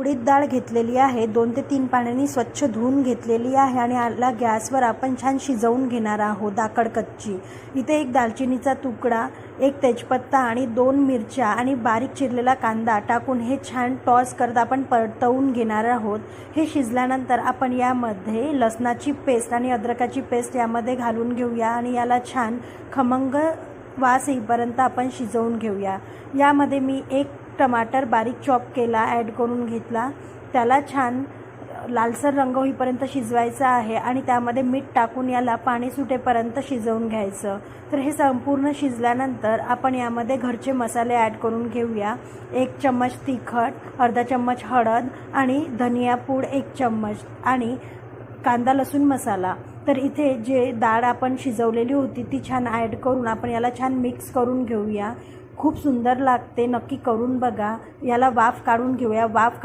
उडीद डाळ घेतलेली आहे, 2 ते 3 पाण्याने स्वच्छ धुवून घेतलेली आहे आणि याला गॅसवर आपण छान शिजवून घेणार आहोत दाकड कच्ची. इथे एक दालचिनीचा तुकडा, एक तेजपत्ता आणि 2 मिरच्या आणि बारीक चिरलेला कांदा टाकून हे छान टॉस करत आपण परतवून घेणार आहोत. हे शिजल्यानंतर आपण यामध्ये लसणाची पेस्ट आणि अद्रकाची पेस्ट यामध्ये घालून घेऊया आणि याला छान खमंग वास येईपर्यंत आपण शिजवून घेऊया. यामध्ये मी 1 टमाटर बारीक चॉप केला ॲड करून घेतला. त्याला छान लालसर रंग होईपर्यंत शिजवायचं आहे आणि त्यामध्ये मीठ टाकून याला पाणी सुटेपर्यंत शिजवून घ्यायचं. तर हे संपूर्ण शिजल्यानंतर आपण यामध्ये घरचे मसाले ॲड करून घेऊया. 1 चम्मच तिखट, अर्धा चम्मच हळद आणि धनिया पूड 1 चम्मच आणि कांदा लसूण मसाला. तर इथे जे डाळ आपण शिजवलेली होती ती छान ॲड करून आपण याला छान मिक्स करून घेऊया. खूप सुंदर लागते, नक्की करून बघा. याला वाफ काढून घेऊया. वाफ